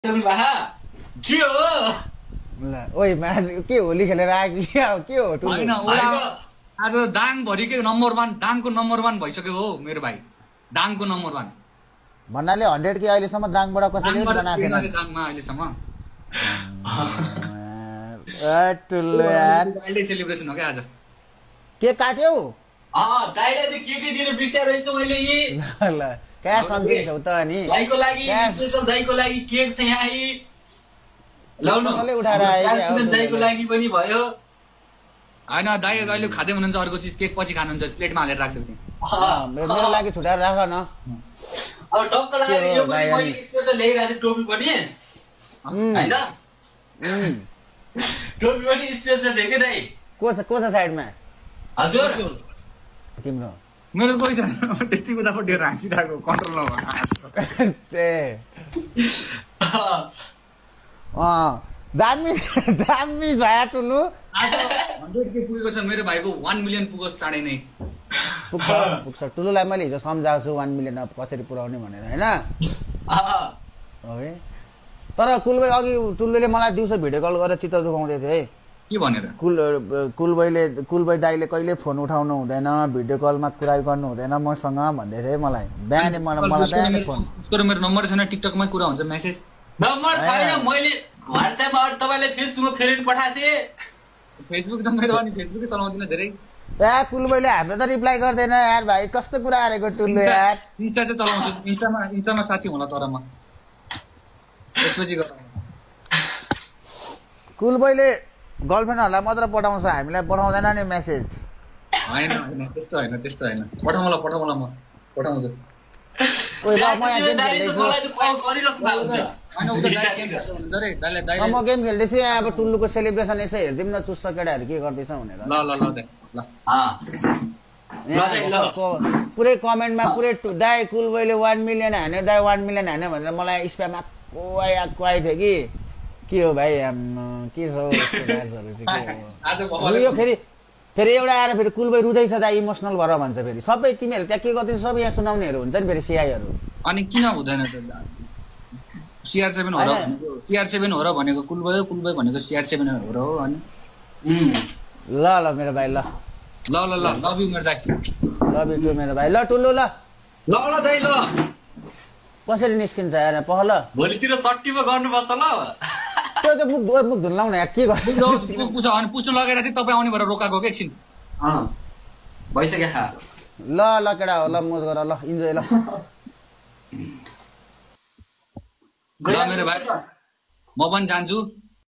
के हो ल ओइ म्याच के होली खेलेर आयो कि के हो हैन आज दाङ भरिकै नम्बर 1 दाङको नम्बर 1 भइसक्यो हो मेरो भाइ दाङको नम्बर 1 भन्नाले 100 के अहिलेसम्म दाङबाट कसैले बनाएको छैन दाङमा अहिलेसम्म टुल्लु यार अहिले सेलिब्रेसन हो के आज के काट्यौ दाइले त के दिनु बिर्सेर छु मैले यी ल क्या सम्झिन्छौ त अनि दाइको लागि स्पेशल दाइको लागि केक छ यहाँ यी लाउनु कसले उठाएर आयो दाइको लागि पनि भयो हैन दाइ अहिले खादै हुनुहुन्छ अर्को चीज केक पछि खानुहुन्छ प्लेटमा हालेर राख्दिउ नि मेरो लागि छुटाएर राख न अब डक्क लागेर यो पनि मैले स्पेशल ल्याइराथे टोपी पनि हैन टोपी पनि स्पेशल थियो के दाइ को छ साइडमा हजुर तिम्रो मेरो कोही छैन त्यति उताको डेर हाँसिरहेको कन्ट्रोल नभएर दामी दामी छ यार टुल्लु आज 100 के पुगेको छ मेरो भाइको 1 मिलियन पुगोस् चाँडै नै पुग्छ टुल्लुलाई मैले हिजो सम्झाएको छु 1 मिलियन कसरी पुर्याउने भनेर हैन है तर कुलबाई अघि टुल्लुले मलाई दिउँसो भिडियो कल गरेर चित्त दुखाउँदै थियो है के भनेर कुलबाई दाइले कहिले फोन उठाउनु हुँदैन भिडियो कलमा कुरा गर्नु हुँदैन मसँग भन्दै थियो मलाई बिहानै मलाई फोन उसको मेरो नम्बर छैन टिकटकमै कुरा हुन्छ मेसेज नम्बर छैन मैले व्हाट्सएपमा तपाईलाई फेसबुकमा फ्रेन्ड पठाथे फेसबुक त मेरो अनि फेसबुकै चलाउँदिन धेरै ए कुलबाईले हाम्रो त रिप्लाई गर्दैन यार भाइ कस्तो कुरा गरेको टुल्लु यार इन्स्टा चाहिँ चलाउँछु इन्स्टामा साथी होला तर म त्यसपछि कुलबाईले गर्लफ्रेन्डहरुलाई मात्र पठाउँछ हामीलाई पठाउँदैन नि मेसेज हैन त्यस्तो हैन पठाउँला म पठाउँछु ओइ म यहाँ गेम खेल्दैछु मलाई त कल गरिराख्नु भएको हुन्छ हैन उता दाइ म गेम खेल्दैछु यहाँ अब टुल्लुको सेलिब्रेसन यसो हेर्दिम न चुस्स केटाहरु के गर्दैछ भनेर ल पुरै कमेन्टमा पुरै दाइ कुलबाईले 1 मिलियन हान्यो दाइ 1 मिलियन हान्यो भनेर मलाई स्प्याम आएको थियो कि के हो भाइ के छ यो फेरि एउटा आएर फेरि कुलबाई रुँदैछ दाइ इमोसनल भएर भन्छ फेरि सबै तिमीहरू त्यहाँ के गर्दैछ सबै यहाँ सुनाउनेहरू हुन्छ नि फेरि सिआईहरू अनि किन हुँदैन त CR7 हो र भनेको कुलबाई भनेको CR7 हो र हो अनि ल मेरो भाइ ल लभ यु मेरो दाइ लभ यु टु मेरो भाइ ल टुल्लु ल दाइ ल कसरी निस्किन्छ यार पहल भोलितिर सट्टीमा गर्नुपर्छ ल त्यो त मुख धुन्लाउन यार के गर्नु अनि पुस्नु लगेर चाहिँ तपाईँ आउने भएर रोकाएको के एकछिन भइसक्यो ल केटा हो ल मोज गर ल इन्जोय ल मेरो भाइ म पनि जान्छु